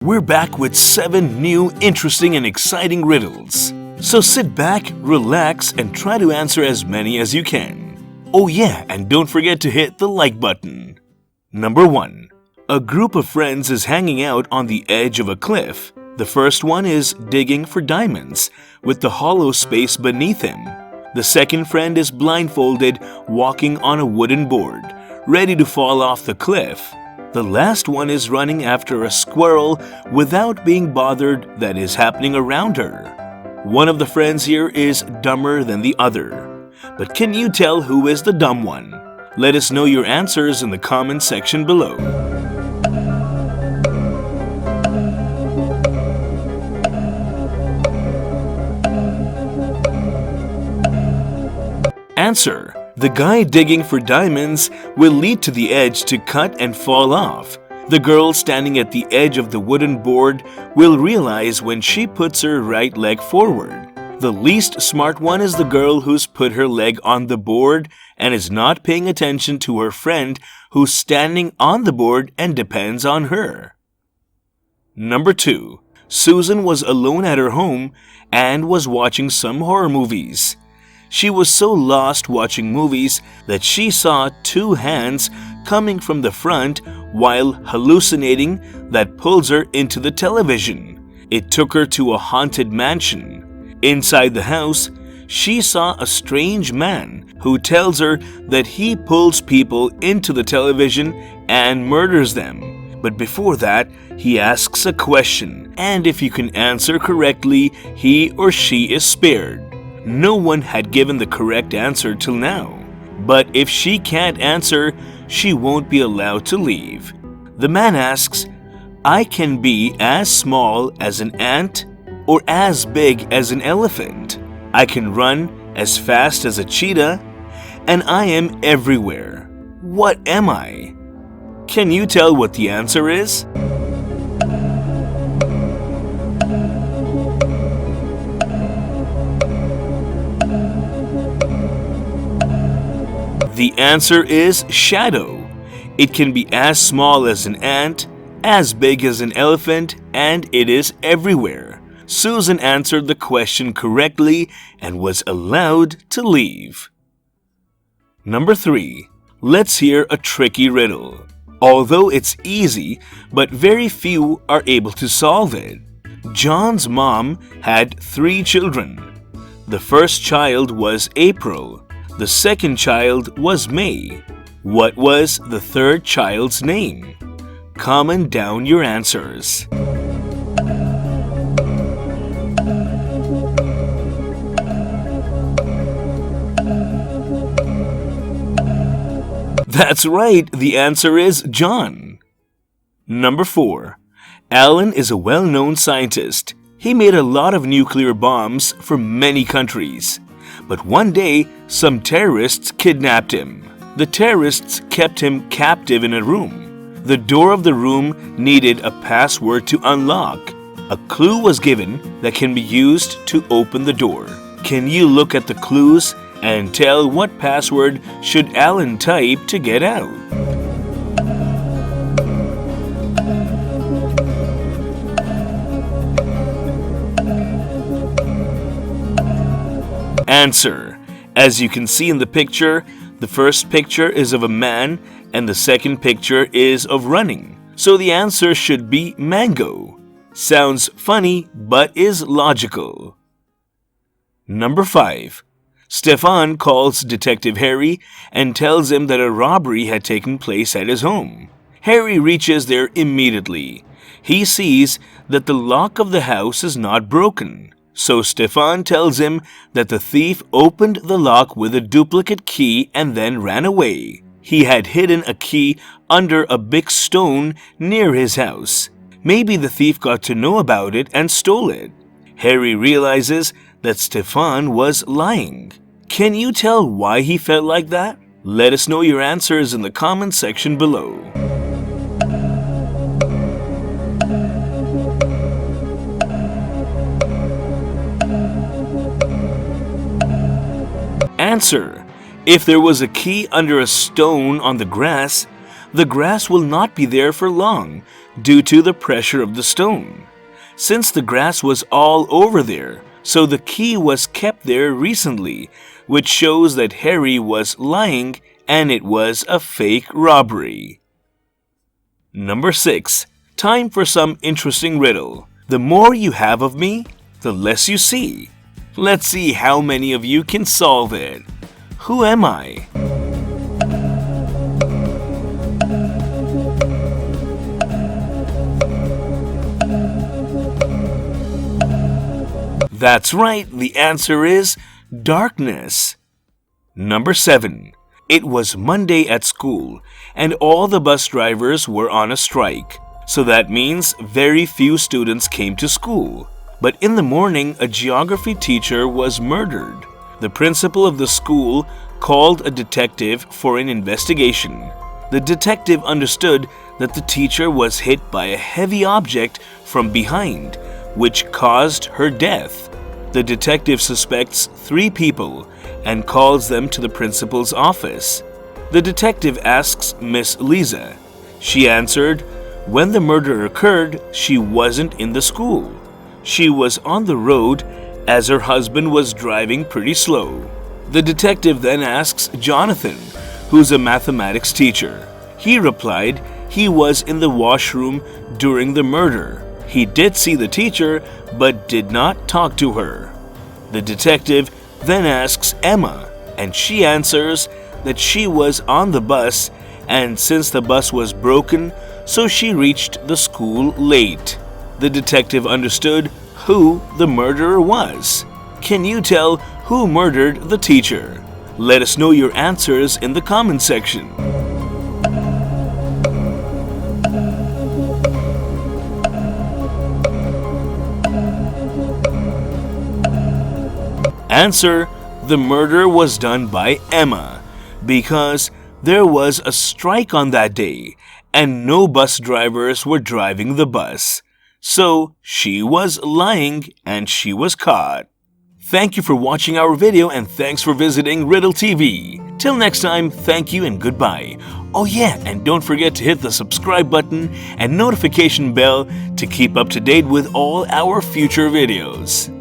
We're back with 7 new, interesting, and exciting riddles. So sit back, relax, and try to answer as many as you can. Oh yeah, and don't forget to hit the like button. Number 1. A group of friends is hanging out on the edge of a cliff. The first one is digging for diamonds, with the hollow space beneath him. The second friend is blindfolded, walking on a wooden board, ready to fall off the cliff. The last one is running after a squirrel without being bothered that is happening around her. One of the friends here is dumber than the other. But can you tell who is the dumb one? Let us know your answers in the comment section below. Answer. The guy digging for diamonds will lead to the edge to cut and fall off. The girl standing at the edge of the wooden board will realize when she puts her right leg forward. The least smart one is the girl who's put her leg on the board and is not paying attention to her friend who's standing on the board and depends on her. Number 2. Susan was alone at her home and was watching some horror movies. She was so lost watching movies that she saw 2 hands coming from the front while hallucinating that pulls her into the television. It took her to a haunted mansion. Inside the house, she saw a strange man who tells her that he pulls people into the television and murders them. But before that, he asks a question, and if you can answer correctly, he or she is spared. No one had given the correct answer till now, but if she can't answer, she won't be allowed to leave. The man asks, I can be as small as an ant or as big as an elephant. I can run as fast as a cheetah, and I am everywhere. What am I? Can you tell what the answer is? The answer is shadow. It can be as small as an ant, as big as an elephant, and it is everywhere. Susan answered the question correctly and was allowed to leave. Number 3. Let's hear a tricky riddle. Although it's easy, but very few are able to solve it. John's mom had 3 children. The first child was April. The second child was May. What was the third child's name? Comment down your answers. That's right, the answer is John. Number 4. Alan is a well-known scientist. He made a lot of nuclear bombs for many countries. But one day, some terrorists kidnapped him. The terrorists kept him captive in a room. The door of the room needed a password to unlock. A clue was given that can be used to open the door. Can you look at the clues and tell what password should Alan type to get out? Answer. As you can see in the picture, the first picture is of a man and the second picture is of running. So the answer should be mango. Sounds funny but is logical. Number 5. Stefan calls Detective Harry and tells him that a robbery had taken place at his home. Harry reaches there immediately. He sees that the lock of the house is not broken. So Stefan tells him that the thief opened the lock with a duplicate key and then ran away. He had hidden a key under a big stone near his house. Maybe the thief got to know about it and stole it. Harry realizes that Stefan was lying. Can you tell why he felt like that? Let us know your answers in the comment section below. Answer. If there was a key under a stone on the grass, the grass will not be there for long due to the pressure of the stone. Since the grass was all over there, so the key was kept there recently, which shows that Harry was lying and it was a fake robbery. Number 6. Time for some interesting riddle. The more you have of me, the less you see. Let's see how many of you can solve it. Who am I? That's right, the answer is darkness. Number 7. It was Monday at school, and all the bus drivers were on a strike. So that means very few students came to school. But in the morning, a geography teacher was murdered. The principal of the school called a detective for an investigation. The detective understood that the teacher was hit by a heavy object from behind, which caused her death. The detective suspects 3 people and calls them to the principal's office. The detective asks Miss Lisa. She answered, when the murder occurred, she wasn't in the school. She was on the road as her husband was driving pretty slow. The detective then asks Jonathan, who's a mathematics teacher. He replied he was in the washroom during the murder. He did see the teacher, but did not talk to her. The detective then asks Emma, and she answers that she was on the bus, and since the bus was broken, so she reached the school late. The detective understood who the murderer was. Can you tell who murdered the teacher? Let us know your answers in the comment section. Answer: the murder was done by Emma because there was a strike on that day and no bus drivers were driving the bus. So she was lying and she was caught. Thank you for watching our video and thanks for visiting Riddle TV. Till next time, thank you and goodbye. Oh yeah, and don't forget to hit the subscribe button and notification bell to keep up to date with all our future videos.